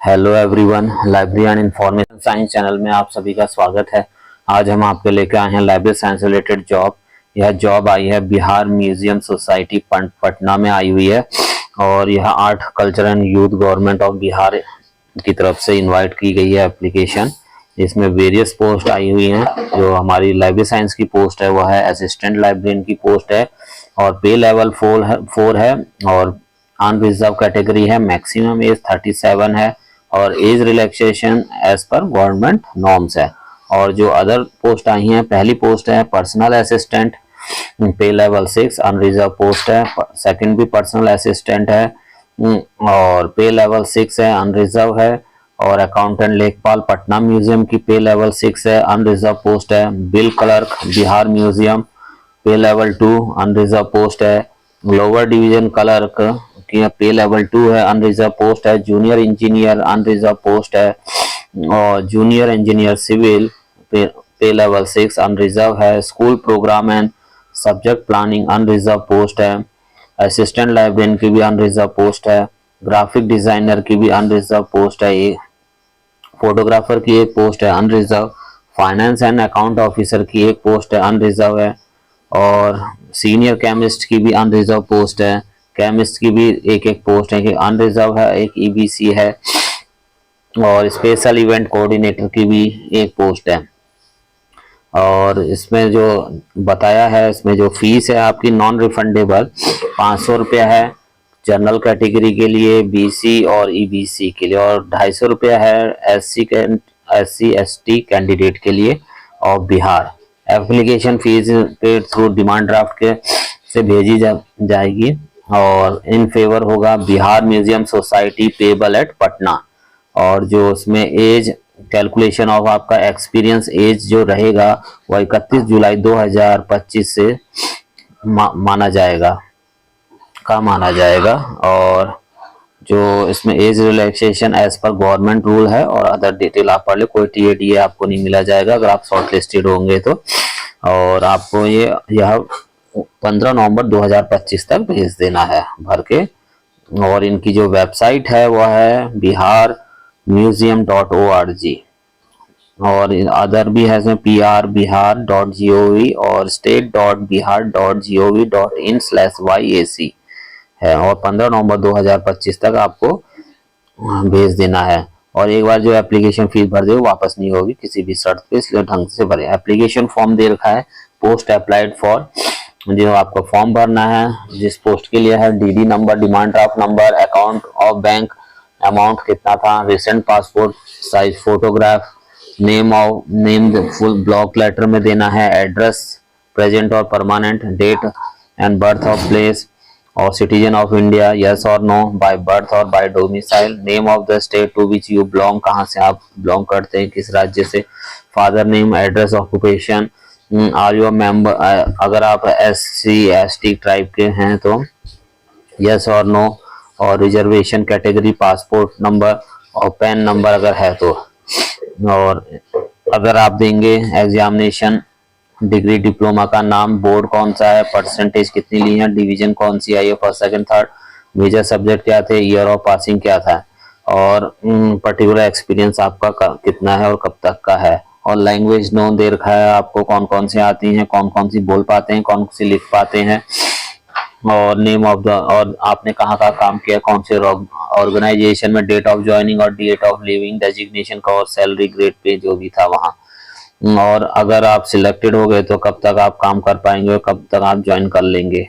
Hello everyone, library and information science channel में आप सभी का स्वागत है। आज हम आपके लेकर आए हैं लाइब्रेरी साइंस रिलेटेड जॉब। यह जॉब आई है बिहार म्यूजियम सोसाइटी पटना में आई हुई है और यह art culture and youth government of Bihar की तरफ से इनवाइट की गई है एप्लीकेशन। इसमें वेरियस पोस्ट आई हुई हैं। जो हमारी लाइब्रेरी साइंस की पोस्ट है वह है असिस्टेंट लाइब्रेरियन की पोस्ट है और पे लेवल 4 है और अनरिजर्व कैटेगरी है। मैक्सिमम एज 37 है और age relaxation as per government norms है। और जो अदर पोस्ट आई हैं, पहली पोस्ट है पर्सनल असिस्टेंट, पे लेवल 6 अनरिजर्व पोस्ट है। सेकंड भी पर्सनल असिस्टेंट है और पे लेवल 6 है, अनरिजर्व है। और अकाउंटेंट लेखपाल पटना म्यूजियम की पे लेवल 6 है, अनरिजर्व पोस्ट है। Bill clerk Bihar museum pay level 2 unreserved post है। लोअर डिवीजन क्लर्क की पे लेवल 2 है, अनरिजर्व पोस्ट है। जूनियर इंजीनियर अनरिजर्व पोस्ट है और junior engineer civil pay level 6 unreserved है। School programme and subject planning unreserved post है। Assistant librarian की भी अनरिजर्व पोस्ट है। ग्राफिक डिजाइनर की भी अनरिजर्व पोस्ट है। फोटोग्राफर की एक पोस्ट है, unreserved. Finance and account officer की एक पोस्ट है, अनरिजर्व है। और सीनियर केमिस्ट की भी अनरिजर्व पोस्ट है। केमिस्ट की भी एक एक पोस्ट है, एक अनरिजर्व है, एक ईबीसी है। और स्पेशल इवेंट कोऑर्डिनेटर की भी एक पोस्ट है। और इसमें जो बताया है, इसमें जो फीस है आपकी नॉन रिफंडेबल 500 रुपया है जनरल कैटेगरी के लिए, बीसी और ईबीसी के लिए, और 250 रुपया है एससी एसटी कैंडिडेट के लिए और बिहार। एप्लीकेशन फीस पे थ्रू डिमांड ड्राफ्ट के से भेजी जाएगी और इन फेवर होगा Bihar museum society payable eight Patna. और जो उसमें एज कैलकुलेशन ऑफ आपका एक्सपीरियंस एज जो रहेगा वह 31 जुलाई 2025 से माना जाएगा। और जो इसमें age relaxation as per government rule है और अदर डिटेल आप पढ़ ले, कोई टीएडीए आपको नहीं मिला जाएगा अगर आप शॉर्ट लिस्टेड होंगे तो। और आपको यह 15 नवंबर 2025 तक भेज देना है भर के। और इनकी जो वेबसाइट है वह है बिहार म्यूजियम.org और अदर भी है इसमें prbihar.gov और state.bihar.gov.in/yac है। और 15 नवंबर 2025 तक आपको भेज देना है। और एक बार जो एप्लीकेशन फीस भर दे वो वापस नहीं होगी किसी भी शर्त पे, इसलिए ढंग से भरे। एप्लीकेशन फॉर्म दे रखा है, पोस्ट अप्लाइड फॉर, जो आपको फॉर्म भरना है जिस पोस्ट के लिए है, DD number, demand draft number, account of bank, amount कितना था, recent passport size photograph, name full block letter में देना है, एड्रेस प्रेजेंट और permanent, date and birth of place और सिटीजन ऑफ इंडिया, यस और नो, बाय बर्थ और by domicile, name of the state to which you belong, कहाँ से आप बिलोंग करते हैं, किस राज्य से, father name, address, occupation, are you member, अगर आप एससी एसटी ट्राइब के हैं तो यस और नो, और रिजर्वेशन कैटेगरी, पासपोर्ट नंबर और पैन नंबर अगर है तो। और अगर आप देंगे एग्जामिनेशन, डिग्री डिप्लोमा का नाम, बोर्ड कौन सा है, परसेंटेज कितनी ली है, डिवीजन कौन सी आई है, first second third, major subject क्या थे, ईयर ऑफ पासिंग क्या था, और पर्टिकुलर एक्सपीरियंस आपका कितना है और कब तक का है। और लैंग्वेज नो दे रखा है आपको कौन कौन सी आती हैं, कौन कौन सी बोल पाते हैं, कौन सी लिख पाते हैं। और नेम ऑफ द, और आपने कहाँ का काम किया, कौन से ऑर्गेनाइजेशन में, डेट ऑफ ज्वाइनिंग और डेट ऑफ लिविंग, डेजिग्नेशन का और सैलरी ग्रेड पे जो भी था वहाँ। और अगर आप सिलेक्टेड हो गए तो कब तक आप काम कर पाएंगे और कब तक आप ज्वाइन कर लेंगे,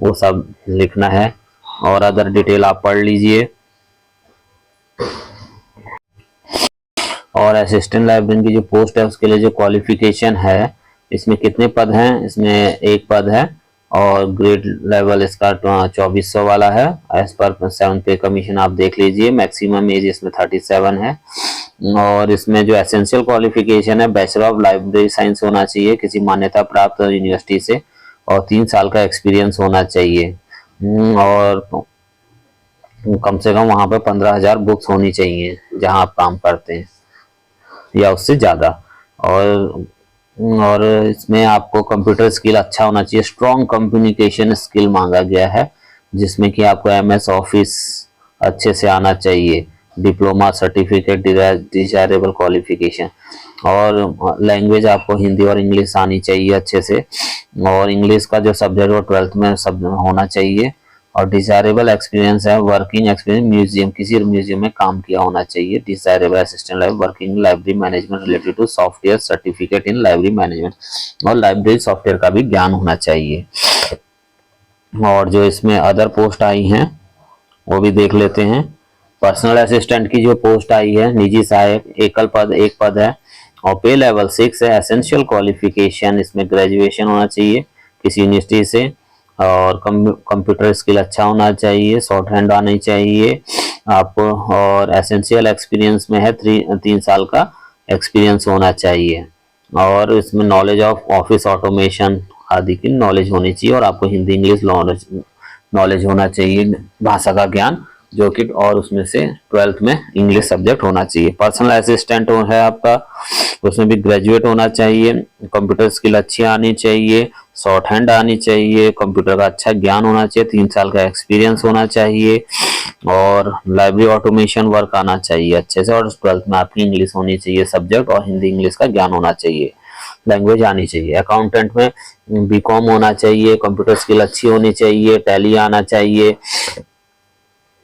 वो सब लिखना है। और अदर डिटेल आप पढ़ लीजिए। और असिस्टेंट लाइब्रेरियन की जो पोस्ट है उसके लिए जो क्वालिफिकेशन है, इसमें कितने पद हैं, इसमें एक पद है और ग्रेड लेवल इसका 2400 वाला है। एज पर 7 पे कमीशन आप देख लीजिए। मैक्सिमम एज इसमें 37 है। और इसमें जो एसेंशियल क्वालिफिकेशन है, बैचलर ऑफ लाइब्रेरी साइंस होना चाहिए किसी मान्यता प्राप्त यूनिवर्सिटी से और 3 साल का एक्सपीरियंस होना चाहिए। और कम से कम वहाँ पे 15,000 बुक्स होनी चाहिए जहाँ आप काम करते हैं या उससे ज़्यादा। और इसमें आपको कंप्यूटर स्किल अच्छा होना चाहिए। स्ट्रॉन्ग कम्युनिकेशन स्किल मांगा गया है जिसमें कि आपको एमएस ऑफिस अच्छे से आना चाहिए। Diploma certificate, desirable qualification. और लैंग्वेज आपको हिंदी और इंग्लिश आनी चाहिए अच्छे से, और इंग्लिश का जो सब्जेक्ट वो 12th में सब होना चाहिए। और डिजायरेबल एक्सपीरियंस है वर्किंग एक्सपीरियंस म्यूजियम, किसी म्यूजियम में काम किया होना चाहिए। Desirable assistant live working library management related to software certificate in library management, और लाइब्रेरी सॉफ्टवेयर का भी ज्ञान होना चाहिए। और जो इसमें अदर पोस्ट आई हैं वो भी देख लेते हैं। पर्सनल असिस्टेंट की जो पोस्ट आई है, निजी सहायक, एकल पद, एक पद है, और पे लेवल 6 है। एसेंशियल क्वालिफिकेशन इसमें ग्रेजुएशन होना चाहिए किसी यूनिवर्सिटी से, और कंप्यूटर स्किल अच्छा होना चाहिए, शॉर्ट हैंड आनी चाहिए आपको, और एसेंशियल एक्सपीरियंस में है 3 साल का एक्सपीरियंस होना चाहिए। और इसमें नॉलेज ऑफ ऑफिस ऑटोमेशन आदि की नॉलेज होनी चाहिए, और आपको हिंदी इंग्लिश नॉलेज होना चाहिए, भाषा का ज्ञान, जो कि और उसमें से 12th में इंग्लिश सब्जेक्ट होना चाहिए। पर्सनल असिस्टेंट है आपका, उसमें भी ग्रेजुएट होना चाहिए, कंप्यूटर स्किल अच्छी आनी चाहिए, शॉर्ट हैंड आनी चाहिए, कंप्यूटर का अच्छा ज्ञान होना चाहिए, 3 साल का एक्सपीरियंस होना चाहिए, और लाइब्रेरी ऑटोमेशन वर्क आना चाहिए अच्छे से, और 12th में आपकी इंग्लिश होनी चाहिए सब्जेक्ट, और हिंदी इंग्लिश का ज्ञान होना चाहिए, लैंग्वेज आनी चाहिए। अकाउंटेंट में बीकॉम होना चाहिए, कंप्यूटर स्किल अच्छी होनी चाहिए, टैली आना चाहिए,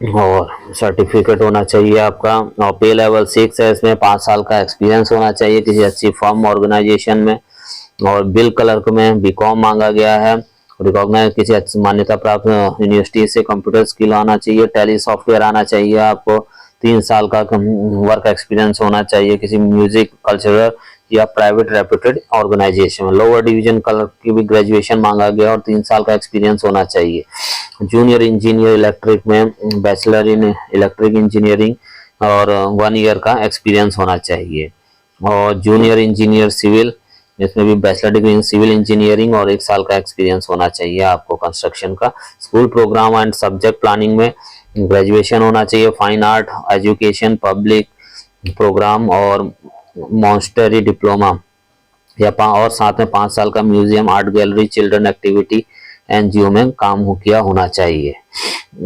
और सर्टिफिकेट होना चाहिए आपका। और पे लेवल 6 है, इसमें 5 साल का एक्सपीरियंस होना चाहिए किसी अच्छी फर्म ऑर्गेनाइजेशन में। और बिल क्लर्क में बीकॉम मांगा गया है, रिकॉग्नाइज किसी अच्छी मान्यता प्राप्त यूनिवर्सिटी से, कंप्यूटर स्किल आना चाहिए, टैली सॉफ्टवेयर आना चाहिए आपको, 3 साल का वर्क एक्सपीरियंस होना चाहिए किसी म्यूजिक, कल्चरल या प्राइवेट रेप्यूटेड ऑर्गेनाइजेशन में। लोअर डिवीजन क्लर्क की भी ग्रेजुएशन मांगा गया, और 3 साल का एक्सपीरियंस होना चाहिए। जूनियर इंजीनियर इलेक्ट्रिक में बैचलर इन इलेक्ट्रिक इंजीनियरिंग, और 1 ईयर का एक्सपीरियंस होना चाहिए। और जूनियर इंजीनियर सिविल, इसमें भी bachelor degree in civil engineering, और 1 साल का एक्सपीरियंस होना चाहिए आपको कंस्ट्रक्शन का। School programme and subject planning में ग्रेजुएशन होना चाहिए। Fine art education, public programme और मॉन्स्टरी डिप्लोमा, या और साथ में 5 साल का museum, art gallery, children activity NGO में काम किया होना चाहिए।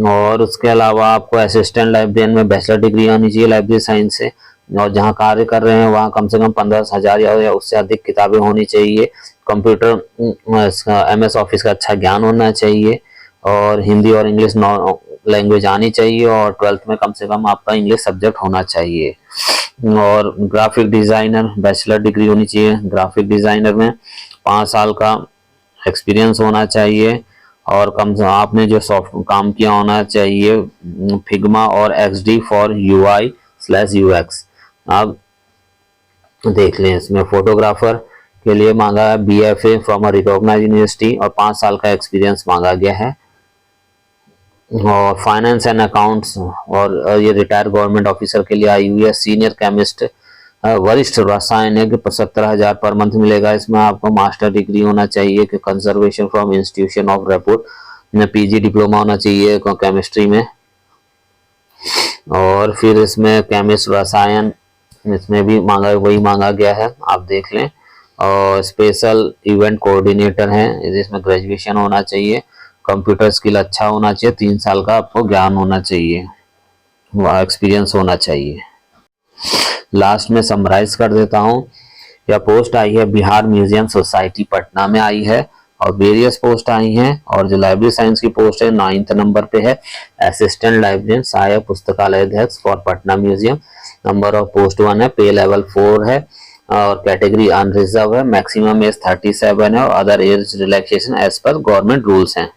और उसके अलावा आपको असिस्टेंट लाइब्रेरियन में बैचलर डिग्री होनी चाहिए लाइब्रेरी साइंस से, और जहां कार्य कर रहे हैं वहां कम से कम 15,000 या उससे अधिक किताबें होनी चाहिए। कंप्यूटर एमएस ऑफिस का अच्छा ज्ञान होना चाहिए, और हिंदी और इंग्लिश लैंग्वेज आनी चाहिए, और 12th में कम से कम आपका इंग्लिश सब्जेक्ट होना चाहिए। और ग्राफिक डिजाइनर बैचलर डिग्री होनी चाहिए ग्राफिक डिजाइनर में, 5 साल का एक्सपीरियंस होना चाहिए, और कम से आपने जो सॉफ्ट काम किया होना चाहिए फिग्मा और XD फॉर UI/UX। आप देख लें, इसमें फोटोग्राफर के लिए मांगा है BFA from a recognised university, और 5 साल का एक्सपीरियंस मांगा गया है। और फाइनेंस एंड अकाउंट्स, और ये रिटायर्ड गवर्नमेंट ऑफिसर के लिए आई हुई है। सीनियर केमिस्ट वरिष्ठ रसायनिक 75,000 पर मंथ मिलेगा। इसमें आपको मास्टर डिग्री होना चाहिए कि कंजर्वेशन फ्रॉम इंस्टीट्यूशन ऑफ रेपुट में, PG डिप्लोमा होना चाहिए केमिस्ट्री में। और फिर इसमें केमिस्ट रसायन, इसमें भी वही मांगा गया है, आप देख लें। और स्पेशल इवेंट कोऑर्डिनेटर है, जिसमें ग्रेजुएशन होना चाहिए, कंप्यूटर स्किल अच्छा होना चाहिए, 3 साल का आपको ज्ञान होना चाहिए, एक्सपीरियंस होना चाहिए। लास्ट में समराइज कर देता हूँ। यह पोस्ट आई है बिहार म्यूजियम सोसाइटी पटना में आई है, और वेरियस पोस्ट आई हैं। और जो लाइब्रेरी साइंस की पोस्ट है 9th नंबर पे है, असिस्टेंट लाइब्रेरियन सहायक पुस्तकालय अध्यक्ष for Patna museum. Number of post 1 है, पे लेवल 4 है, और कैटेगरी अनरिजर्व है, मैक्सिमम एज 37 है, और other age relaxation as per government rules हैं।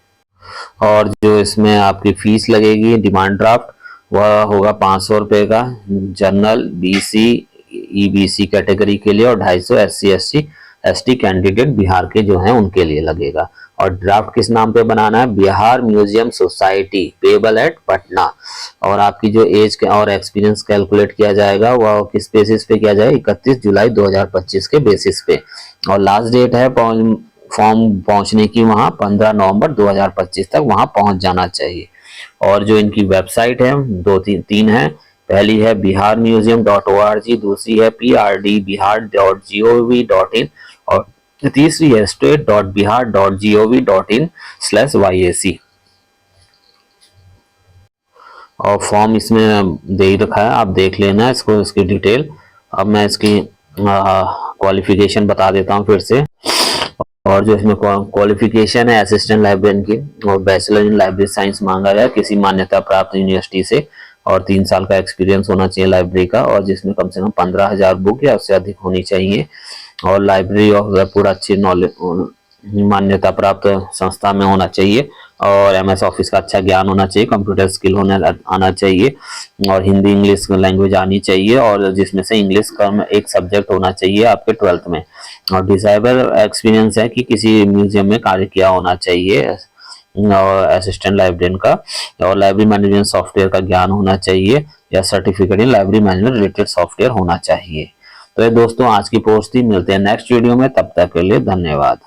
और जो इसमें आपकी फीस लगेगी डिमांड ड्राफ्ट, वह होगा 500 रुपये का जनरल, BC EBC कैटेगरी के लिए, और 250 SC ST कैंडिडेट बिहार के जो हैं उनके लिए लगेगा। और ड्राफ्ट किस नाम पे बनाना है, Bihar museum society payable eight Patna. और आपकी जो एज और एक्सपीरियंस कैलकुलेट किया जाएगा वह किस बेसिस पे किया जाएगा, 31 जुलाई 2025 के बेसिस पे। और लास्ट डेट है फॉर्म पहुंचने की वहां 15 नवंबर 2025 तक वहां पहुंच जाना चाहिए। और जो इनकी वेबसाइट है तीन है, पहली है बिहार म्यूजियम.org, दूसरी है PRDBihar.gov.in, और तीसरी है state.bihar.gov.in/YAC। और फॉर्म इसमें दे ही रखा है, आप देख लेना है इसको, इसकी डिटेल। अब मैं इसकी क्वालिफिकेशन बता देता हूँ फिर से। और जो इसमें क्वालिफिकेशन है असिस्टेंट लाइब्रेरियन की, और बैचलर इन लाइब्रेरी साइंस मांगा गया किसी मान्यता प्राप्त यूनिवर्सिटी से, और 3 साल का एक्सपीरियंस होना चाहिए लाइब्रेरी का, और जिसमें कम से कम 15,000 बुक या उससे अधिक होनी चाहिए, और लाइब्रेरी ऑफ जयपुर अच्छी नॉलेज मान्यता प्राप्त संस्था में होना चाहिए, और एमएस ऑफिस का अच्छा ज्ञान होना चाहिए, कंप्यूटर स्किल आना चाहिए, और हिंदी इंग्लिश लैंग्वेज आनी चाहिए, और जिसमें से इंग्लिश का एक सब्जेक्ट होना चाहिए आपके 12th में। और डिजायरेबल एक्सपीरियंस है कि किसी म्यूजियम में कार्य किया होना चाहिए और असिस्टेंट लाइब्रेरियन का, और लाइब्रेरी मैनेजमेंट सॉफ्टवेयर का ज्ञान होना चाहिए, या certificate in library management related software होना चाहिए। तो ये दोस्तों आज की पोस्ट थी, मिलते हैं नेक्स्ट वीडियो में, तब तक के लिए धन्यवाद।